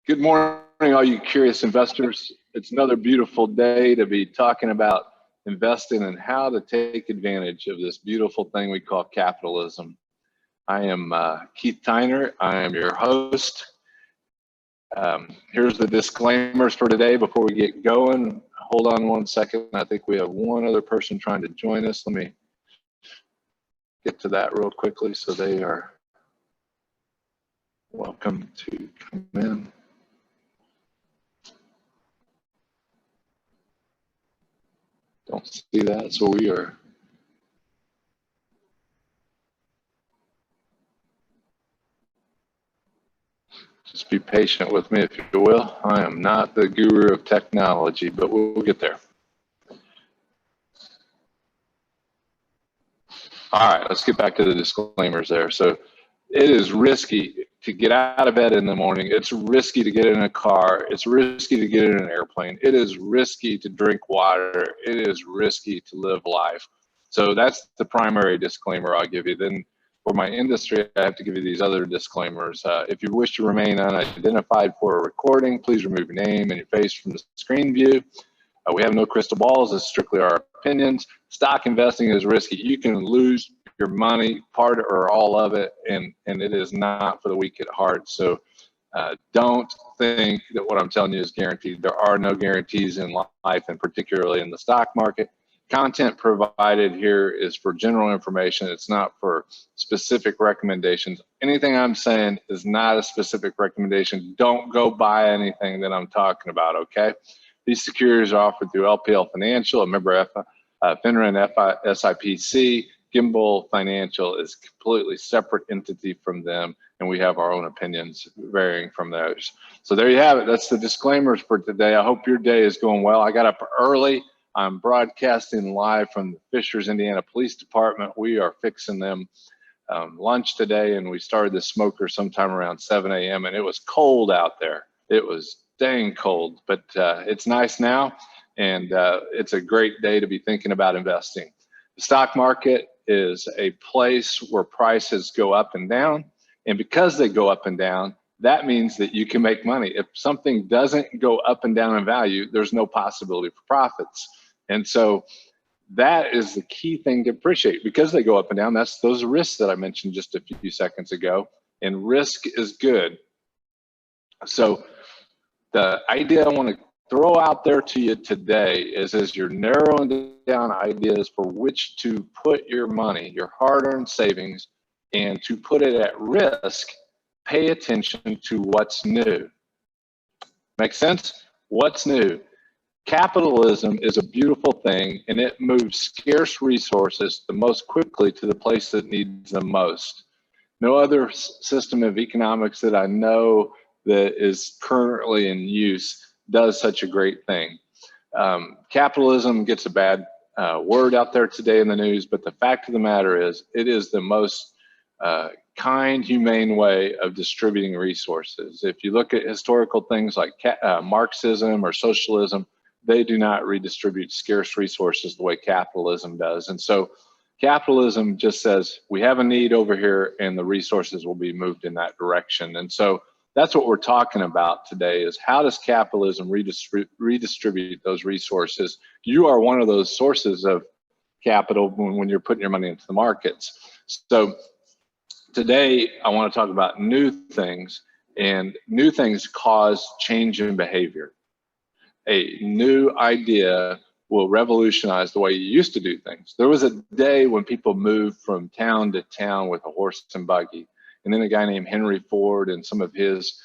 Good morning, all you curious investors. It's another beautiful day to be talking about investing and how to take advantage of this beautiful thing we call capitalism. I am Keith Tyner. I am your host. Here's the disclaimers for today before we get going. Hold on one second. I think we have one other person trying to join us. Let me get to that real quickly so they are welcome to come in. Don't see that, so we are just be patient with me, if you will. I am not the guru of technology, but we'll get there. All right, let's get back to the disclaimers there. So it is risky to get out of bed in the morning. It's risky to get in a car. It's risky to get in an airplane. It is risky to drink water. It is risky to live life. So that's the primary disclaimer I'll give you. Then for my industry, I have to give you these other disclaimers. If you wish to remain unidentified for a recording, please remove your name and your face from the screen view. We have no crystal balls. It's strictly our opinions. Stock investing is risky. You can lose your money, part or all of it, and it is not for the weak at heart. So don't think that what I'm telling you is guaranteed. There are no guarantees in life, and particularly in the stock market. Content provided here is for general information. It's not for specific recommendations. Anything I'm saying is not a specific recommendation. Don't go buy anything that I'm talking about, okay? These securities are offered through LPL Financial, a member of FINRA and SIPC. Gimbal Financial is a completely separate entity from them, and we have our own opinions varying from theirs. So there you have it. That's the disclaimers for today. I hope your day is going well. I got up early. I'm broadcasting live from the Fishers, Indiana Police Department. We are fixing them lunch today, and we started the smoker sometime around 7 a.m. and it was cold out there. It was dang cold, but it's nice now, and it's a great day to be thinking about investing. The stock market is a place where prices go up and down, and because they go up and down, that means that you can make money. If something doesn't go up and down in value, there's no possibility for profits. And so that is the key thing to appreciate. Because they go up and down, that's those risks that I mentioned just a few seconds ago, and risk is good. So the idea I want to throw out there to you today is, as you're narrowing down ideas for which to put your money, your hard-earned savings, and to put it at risk, pay attention to what's new. Make sense? What's new? Capitalism is a beautiful thing, and it moves scarce resources the most quickly to the place that needs them most. No other system of economics that I know that is currently in use does such a great thing. Capitalism gets a bad word out there today in the news, but the fact of the matter is, it is the most kind, humane way of distributing resources. If you look at historical things like Marxism or socialism, they do not redistribute scarce resources the way capitalism does. And so capitalism just says, we have a need over here and the resources will be moved in that direction. And so that's what we're talking about today, is how does capitalism redistribute those resources? You are one of those sources of capital when you're putting your money into the markets. So today I want to talk about new things, and new things cause change in behavior. A new idea will revolutionize the way you used to do things. There was a day when people moved from town to town with a horse and buggy. And then a guy named Henry Ford and some of his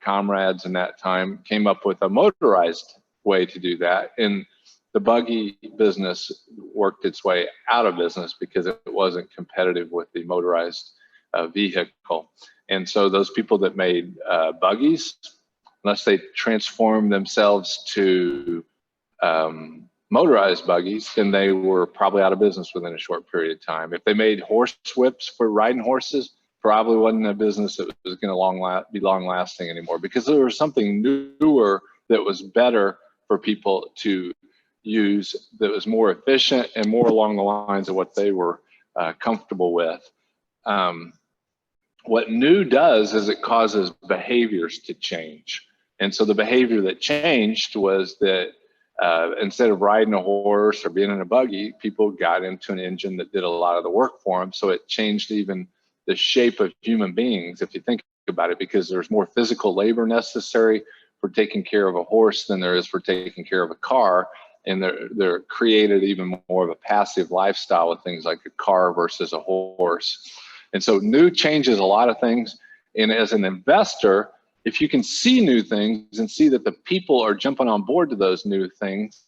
comrades in that time came up with a motorized way to do that. And the buggy business worked its way out of business because it wasn't competitive with the motorized vehicle. And so those people that made buggies, unless they transformed themselves to motorized buggies, then they were probably out of business within a short period of time. If they made horse whips for riding horses, probably wasn't a business that was going to be long lasting anymore, because there was something newer that was better for people to use, that was more efficient and more along the lines of what they were comfortable with. What new does is it causes behaviors to change. And so the behavior that changed was that instead of riding a horse or being in a buggy, people got into an engine that did a lot of the work for them. So it changed even the shape of human beings, if you think about it, because there's more physical labor necessary for taking care of a horse than there is for taking care of a car. And they're created even more of a passive lifestyle with things like a car versus a horse. And so new changes a lot of things. And as an investor, if you can see new things and see that the people are jumping on board to those new things,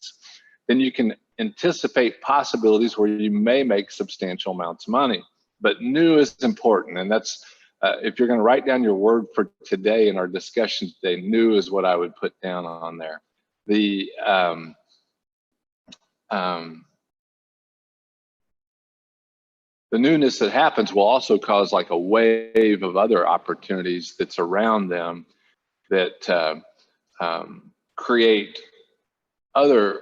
then you can anticipate possibilities where you may make substantial amounts of money. But new is important, and that's if you're going to write down your word for today in our discussion today, new is what I would put down on there. The newness that happens will also cause like a wave of other opportunities that's around them that create other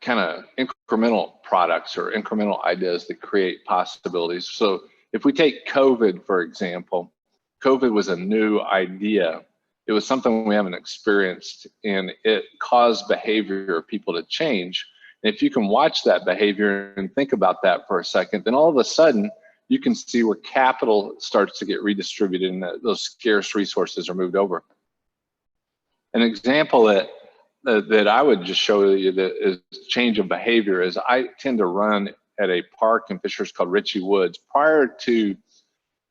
kind of incremental products or incremental ideas that create possibilities. So if we take COVID, for example, COVID was a new idea. It was something we haven't experienced, and it caused behavior of people to change. And if you can watch that behavior and think about that for a second, then all of a sudden you can see where capital starts to get redistributed and those scarce resources are moved over. An example that I would just show you that is change of behavior is I tend to run at a park in Fishers called Ritchie Woods. Prior to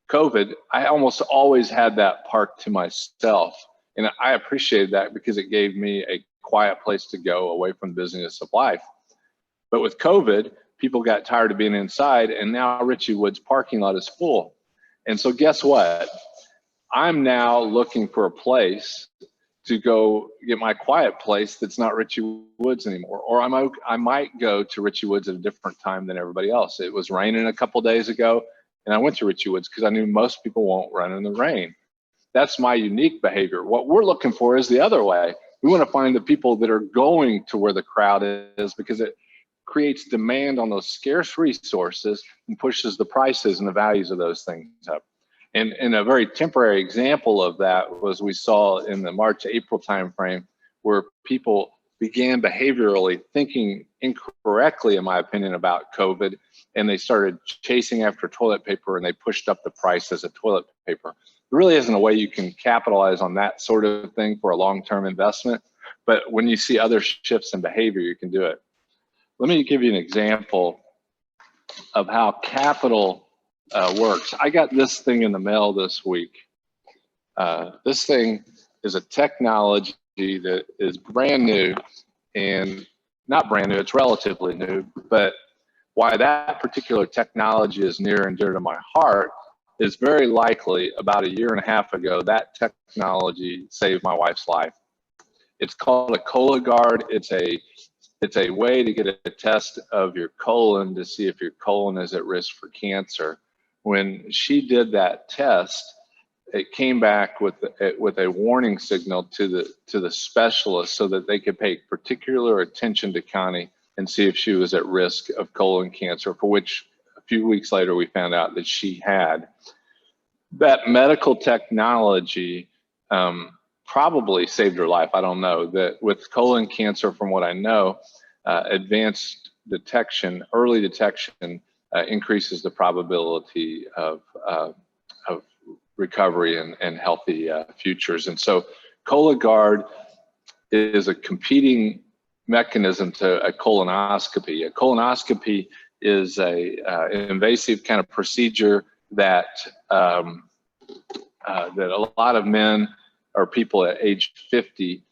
COVID, I almost always had that park to myself. And I appreciated that because it gave me a quiet place to go away from the busyness of life. But with COVID, people got tired of being inside, and now Ritchie Woods parking lot is full. And so guess what? I'm now looking for a place to go get my quiet place that's not Ritchie Woods anymore. Or I might go to Ritchie Woods at a different time than everybody else. It was raining a couple days ago, and I went to Ritchie Woods because I knew most people won't run in the rain. That's my unique behavior. What we're looking for is the other way. We want to find the people that are going to where the crowd is, because it creates demand on those scarce resources and pushes the prices and the values of those things up. And a very temporary example of that was we saw in the March-April timeframe where people began behaviorally thinking incorrectly, in my opinion, about COVID, and they started chasing after toilet paper and they pushed up the prices of toilet paper. There really isn't a way you can capitalize on that sort of thing for a long-term investment, but when you see other shifts in behavior, you can do it. Let me give you an example of how capital works. I got this thing in the mail this week. This thing is a technology that is brand new, and not brand new, it's relatively new, but why that particular technology is near and dear to my heart is very likely about 1.5 years ago, that technology saved my wife's life. It's called a Cologuard. It's a way to get a test of your colon to see if your colon is at risk for cancer. When she did that test, it came back with a warning signal to the specialist so that they could pay particular attention to Connie and see if she was at risk of colon cancer, for which a few weeks later we found out that she had. That medical technology probably saved her life. I don't know. That with colon cancer, from what I know, advanced detection, early detection, increases the probability of recovery and healthy futures. And so Cologuard is a competing mechanism to a colonoscopy. A colonoscopy is an invasive kind of procedure that that a lot of men or people at age 50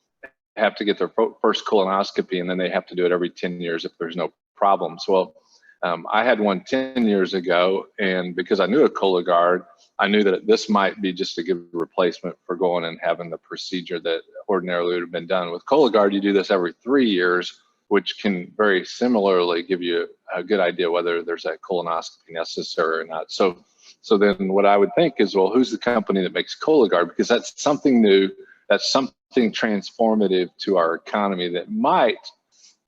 have to get their first colonoscopy, and then they have to do it every 10 years if there's no problems. Well, I had one 10 years ago, and because I knew a Cologuard, I knew that this might be just a good replacement for going and having the procedure that ordinarily would have been done. With Cologuard, you do this every 3 years, which can very similarly give you a good idea whether there's a colonoscopy necessary or not. So then what I would think is, well, who's the company that makes Cologuard? Because that's something new, that's something transformative to our economy that might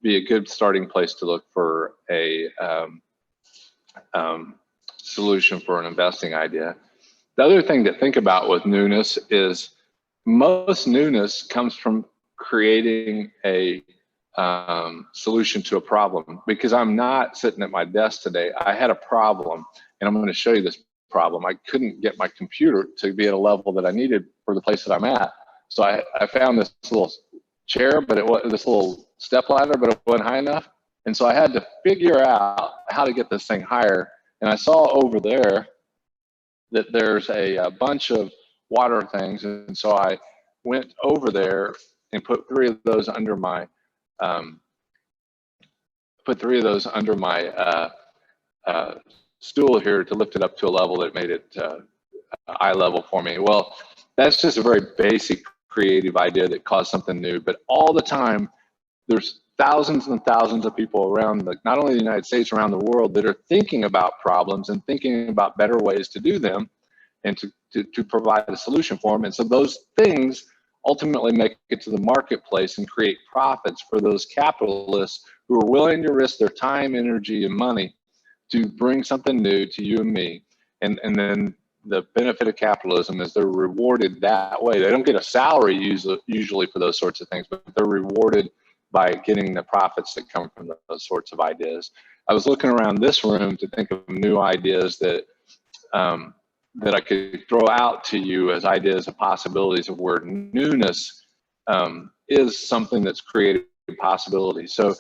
be a good starting place to look for a solution for an investing idea. The other thing to think about with newness is most newness comes from creating a solution to a problem, because I'm not sitting at my desk today. I had a problem, and I'm going to show you this problem. I couldn't get my computer to be at a level that I needed for the place that I'm at. So I found this little chair, but it was this little step ladder, but it wasn't high enough. And so I had to figure out how to get this thing higher. And I saw over there that there's a bunch of water things. And so I went over there and put three of those under my stool here to lift it up to a level that made it eye level for me. Well, that's just a very basic creative idea that caused something new. But all the time, there's thousands and thousands of people around, not only the United States, around the world, that are thinking about problems and thinking about better ways to do them and to provide a solution for them. And so those things ultimately make it to the marketplace and create profits for those capitalists who are willing to risk their time, energy, and money to bring something new to you and me. And then the benefit of capitalism is they're rewarded that way. They don't get a salary usually for those sorts of things, but they're rewarded by getting the profits that come from those sorts of ideas. I was looking around this room to think of new ideas that that I could throw out to you as ideas of possibilities of where newness is something that's created possibilities. So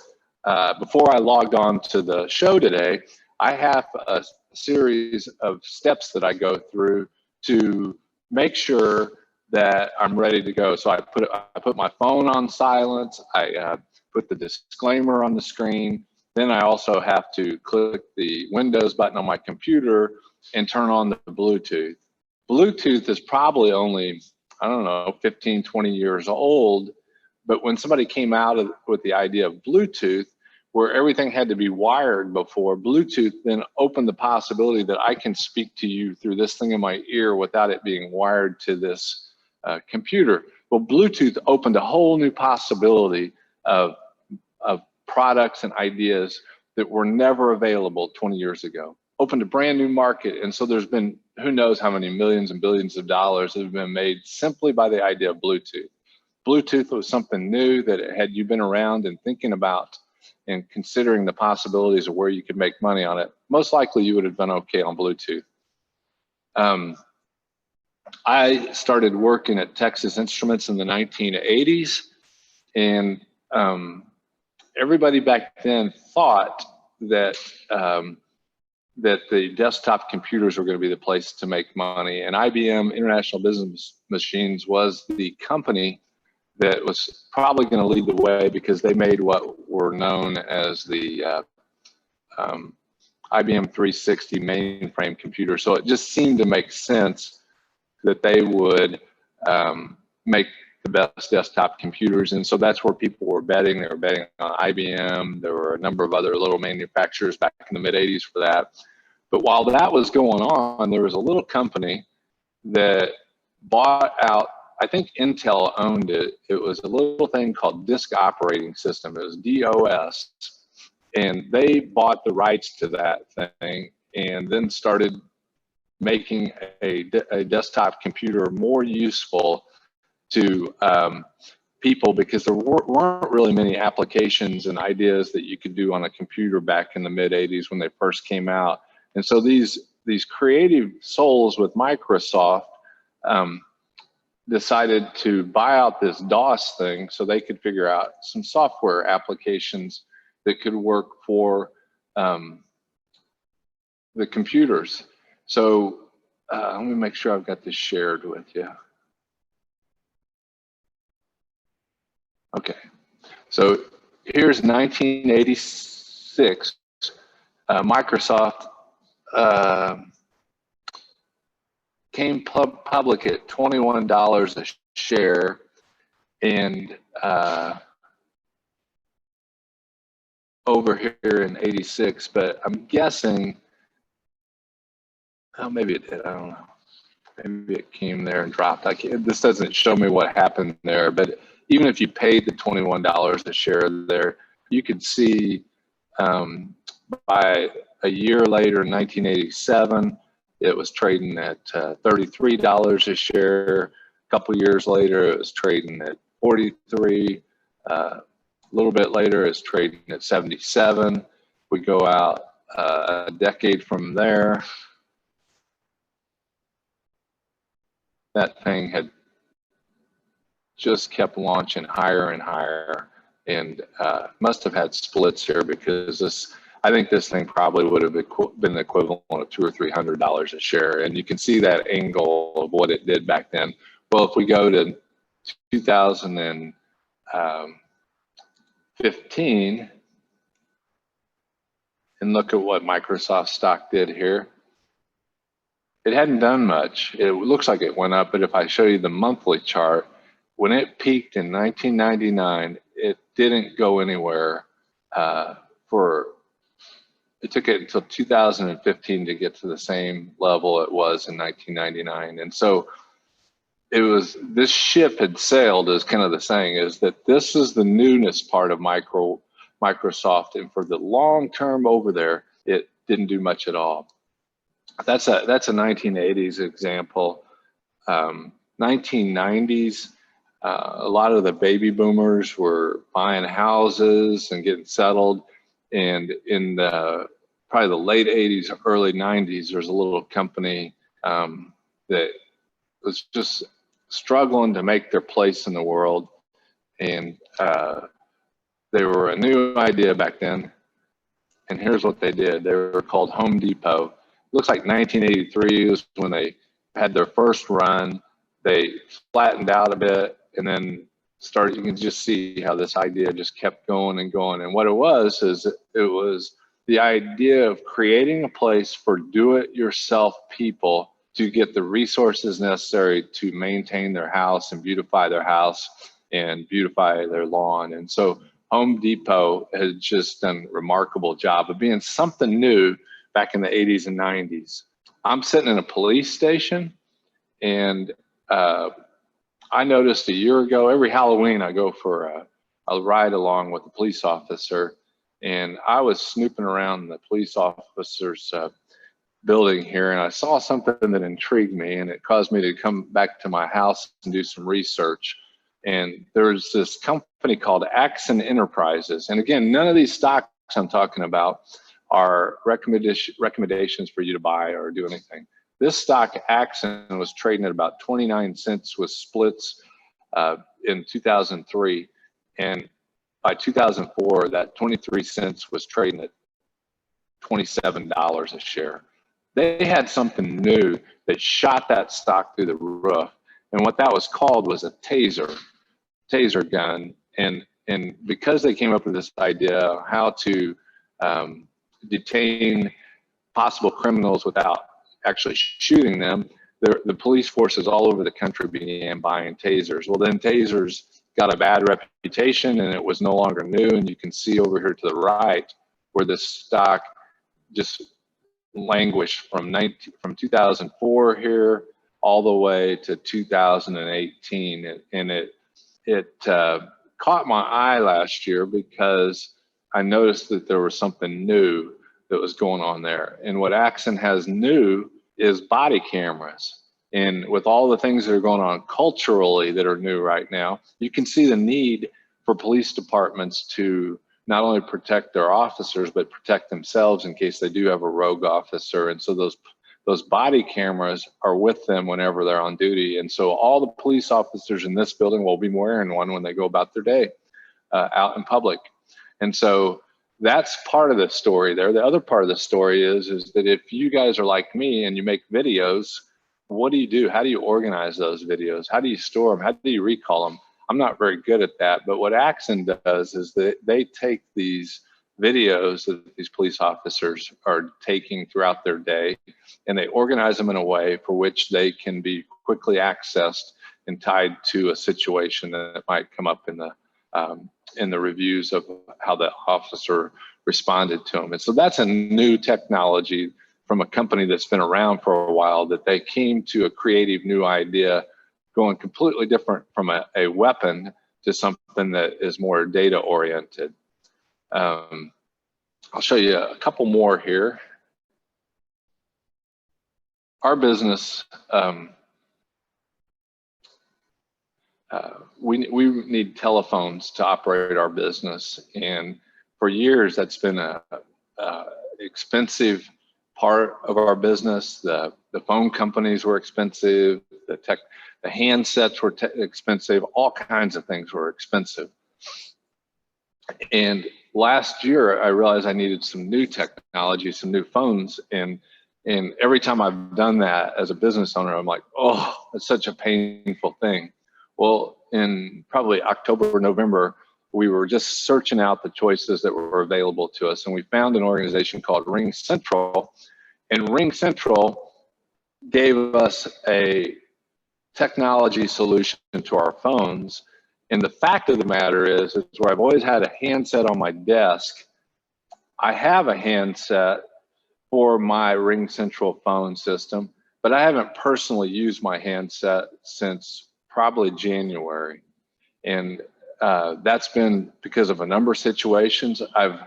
before I logged on to the show today, I have a series of steps that I go through to make sure that I'm ready to go. So I put my phone on silence. I put the disclaimer on the screen. Then I also have to click the Windows button on my computer and turn on the Bluetooth. Bluetooth is probably only, I don't know, 15, 20 years old. But when somebody came out with the idea of Bluetooth, where everything had to be wired before, Bluetooth then opened the possibility that I can speak to you through this thing in my ear without it being wired to this computer. Well, Bluetooth opened a whole new possibility of products and ideas that were never available 20 years ago. Opened a brand new market. And so there's been who knows how many millions and billions of dollars that have been made simply by the idea of Bluetooth. Bluetooth was something new that had you been around and thinking about and considering the possibilities of where you could make money on it, most likely you would have done okay on Bluetooth. I started working at Texas Instruments in the 1980s, and everybody back then thought that that the desktop computers were going to be the place to make money, and IBM International Business Machines was the company that was probably going to lead the way, because they made what were known as the IBM 360 mainframe computer. So it just seemed to make sense that they would make the best desktop computers. And so that's where people were betting. They were betting on IBM. There were a number of other little manufacturers back in the mid 80s for that. But while that was going on, there was a little company that bought out, I think Intel owned it. It was a little thing called Disk Operating System. It was DOS. And they bought the rights to that thing and then started making a desktop computer more useful to people, because there weren't really many applications and ideas that you could do on a computer back in the mid 80s when they first came out. And so these creative souls with Microsoft decided to buy out this DOS thing so they could figure out some software applications that could work for the computers. So let me make sure I've got this shared with you. Okay, so here's 1986. Microsoft came public at $21 a share, and over here in 86, but I'm guessing, oh, maybe it did, I don't know. Maybe it came there and dropped. This doesn't show me what happened there, but even if you paid the $21 a share there, you could see by a year later, in 1987, it was trading at $33 a share. A couple years later, it was trading at 43. A little bit later, it's trading at 77. We go out a decade from there. That thing had just kept launching higher and higher, and must have had splits here, because I think this thing probably would have been the equivalent of $200 or $300 a share. And you can see that angle of what it did back then. Well, if we go to 2015 and look at what Microsoft stock did here, it hadn't done much. It looks like it went up, but if I show you the monthly chart, when it peaked in 1999, it didn't go anywhere it took it until 2015 to get to the same level it was in 1999. And so this ship had sailed, is kind of the saying, is that this is the newness part of Microsoft. And for the long term over there, it didn't do much at all. That's a 1980s example. 1990s, a lot of the baby boomers were buying houses and getting settled. And in probably the late 80s, early 90s, there's a little company that was just struggling to make their place in the world. And they were a new idea back then. And here's what they did. They were called Home Depot. Looks like 1983 was when they had their first run. They flattened out a bit and then started. You can just see how this idea just kept going and going. And what it was is it was the idea of creating a place for do-it-yourself people to get the resources necessary to maintain their house and beautify their house and beautify their lawn. And so Home Depot has just done a remarkable job of being something new back in the 80s and 90s. I'm sitting in a police station, and I noticed a year ago, every Halloween I go for a ride along with a police officer, and I was snooping around the police officer's building here, and I saw something that intrigued me, and it caused me to come back to my house and do some research. And there's this company called Axon Enterprises. And again, none of these stocks I'm talking about are recommendations for you to buy or do anything. This stock, Axon, was trading at about 29 cents with splits in 2003. And by 2004, that 23 cents was trading at $27 a share. They had something new that shot that stock through the roof. And what that was called was a taser gun. And because they came up with this idea how to detain possible criminals without actually shooting them, the police forces all over the country began buying tasers. Well, then tasers got a bad reputation and it was no longer new. And you can see over here to the right where the stock just languished from 2004 here all the way to 2018. And it caught my eye last year because I noticed that there was something new that was going on there. And what Axon has new is body cameras. And with all the things that are going on culturally that are new right now, you can see the need for police departments to not only protect their officers, but protect themselves in case they do have a rogue officer. And so those body cameras are with them whenever they're on duty. And so all the police officers in this building will be wearing one when they go about their day out in public. And so that's part of the story there. The other part of the story is that if you guys are like me and you make videos, what do you do? How do you organize those videos? How do you store them? How do you recall them? I'm not very good at that, but what Axon does is that they take these videos that these police officers are taking throughout their day, and they organize them in a way for which they can be quickly accessed and tied to a situation that might come up in the reviews of how the officer responded to them. And so that's a new technology from a company that's been around for a while, that they came to a creative new idea, going completely different from a weapon to something that is more data oriented. I'll show you a couple more here. Our business we need telephones to operate our business, and for years that's been a expensive part of our business. The phone companies were expensive, the handsets were expensive, all kinds of things were expensive. And last year I realized I needed some new technology, some new phones, and every time I've done that as a business owner, I'm like, oh, it's such a painful thing. Well, in probably October or November, we were just searching out the choices that were available to us, and we found an organization called Ring Central, and Ring Central gave us a technology solution to our phones. And the fact of the matter is where I've always had a handset on my desk, I have a handset for my Ring Central phone system, but I haven't personally used my handset since probably January. And that's been because of a number of situations. I've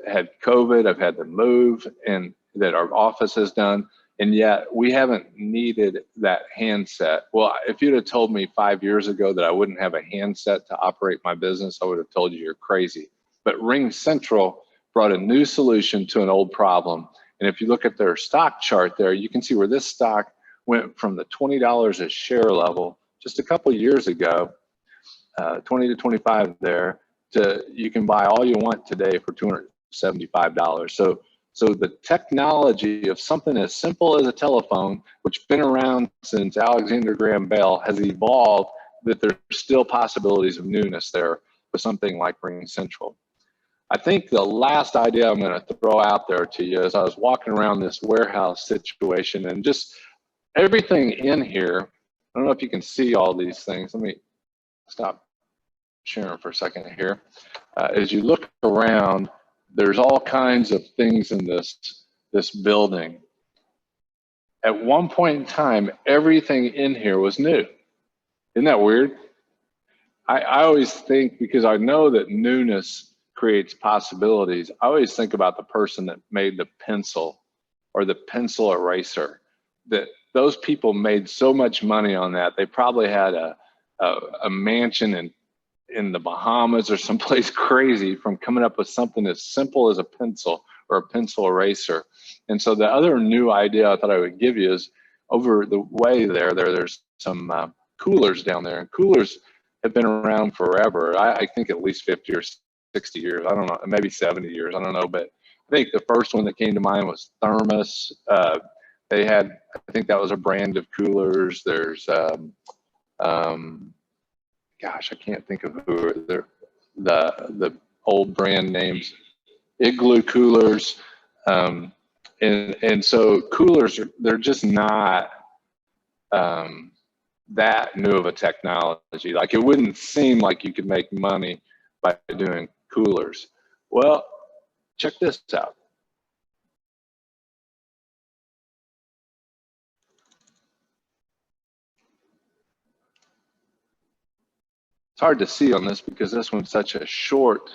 had COVID, I've had to move, and that our office has done, and yet we haven't needed that handset. Well, if you'd have told me 5 years ago that I wouldn't have a handset to operate my business, I would have told you you're crazy. But Ring Central brought a new solution to an old problem. And if you look at their stock chart there, you can see where this stock went from the $20 a share level just a couple of years ago, 20 to 25 there, to you can buy all you want today for $275. So the technology of something as simple as a telephone, which has been around since Alexander Graham Bell, has evolved, that there's still possibilities of newness there with something like Ring Central. I think the last idea I'm going to throw out there to you is I was walking around this warehouse situation, and just everything in here, I don't know if you can see all these things. Let me stop sharing for a second here. As you look around, there's all kinds of things in this building. At one point in time, everything in here was new. Isn't that weird? I always think, because I know that newness creates possibilities, I always think about the person that made the pencil or the pencil eraser. That those people made so much money on that. They probably had a mansion in the Bahamas or someplace crazy from coming up with something as simple as a pencil or a pencil eraser. And so the other new idea I thought I would give you is, over the way there's some coolers down there. And coolers have been around forever. I think at least 50 or 60 years. I don't know, maybe 70 years. I don't know. But I think the first one that came to mind was Thermos. They had, I think that was a brand of coolers. There's gosh, I can't think of who the old brand names. Igloo coolers, and so coolers they're just not that new of a technology. Like, it wouldn't seem like you could make money by doing coolers. Well, check this out. It's hard to see on this because this one's such a short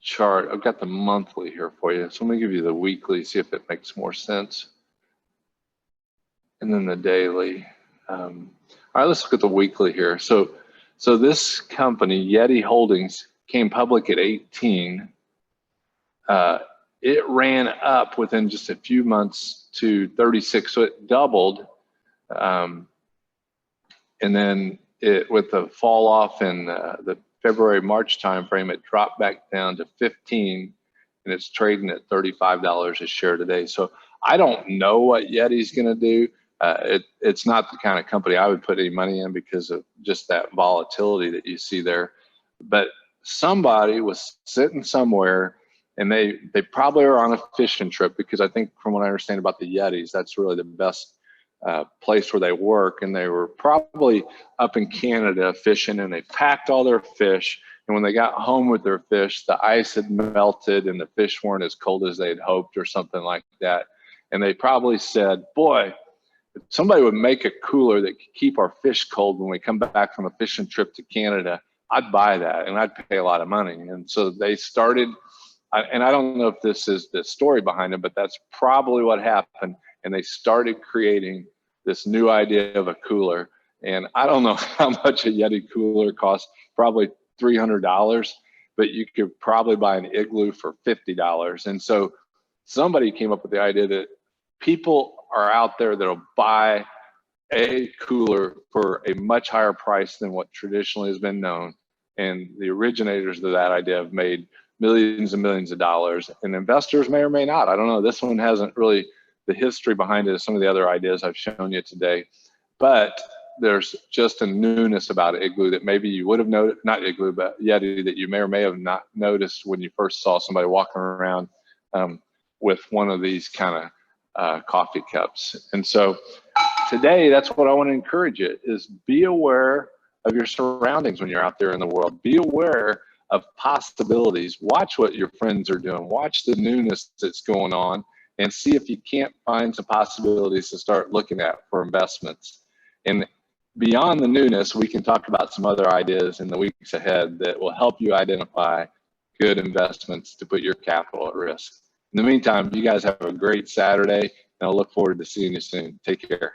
chart. I've got the monthly here for you. So let me give you the weekly, see if it makes more sense. And then the daily. All right, let's look at the weekly here. So this company, Yeti Holdings, came public at 18. It ran up within just a few months to 36, so it doubled. And then with the fall off in the February-March timeframe, it dropped back down to 15, and it's trading at $35 a share today. So I don't know what Yeti's going to do. It's not the kind of company I would put any money in because of just that volatility that you see there. But somebody was sitting somewhere, and they probably are on a fishing trip, because I think from what I understand about the Yetis, that's really the best place where they work. And they were probably up in Canada fishing, and they packed all their fish. And when they got home with their fish, the ice had melted and the fish weren't as cold as they had hoped, or something like that. And they probably said, boy, if somebody would make a cooler that could keep our fish cold when we come back from a fishing trip to Canada, I'd buy that, and I'd pay a lot of money. And so they started, and I don't know if this is the story behind it, but that's probably what happened. And they started creating this new idea of a cooler. And I don't know how much a Yeti cooler costs, probably $300, but you could probably buy an Igloo for $50. And so somebody came up with the idea that people are out there that'll buy a cooler for a much higher price than what traditionally has been known. And the originators of that idea have made millions and millions of dollars, and investors may or may not. I don't know. This one hasn't really the history behind it as some of the other ideas I've shown you today. But there's just a newness about Igloo that maybe you would have noticed, not Igloo, but Yeti, that you may or may have not noticed when you first saw somebody walking around with one of these kind of coffee cups. And so today, that's what I want to encourage you, is be aware of your surroundings when you're out there in the world. Be aware of possibilities. Watch what your friends are doing. Watch the newness that's going on and see if you can't find some possibilities to start looking at for investments. And beyond the newness, we can talk about some other ideas in the weeks ahead that will help you identify good investments to put your capital at risk. In the meantime, you guys have a great Saturday, and I'll look forward to seeing you soon. Take care.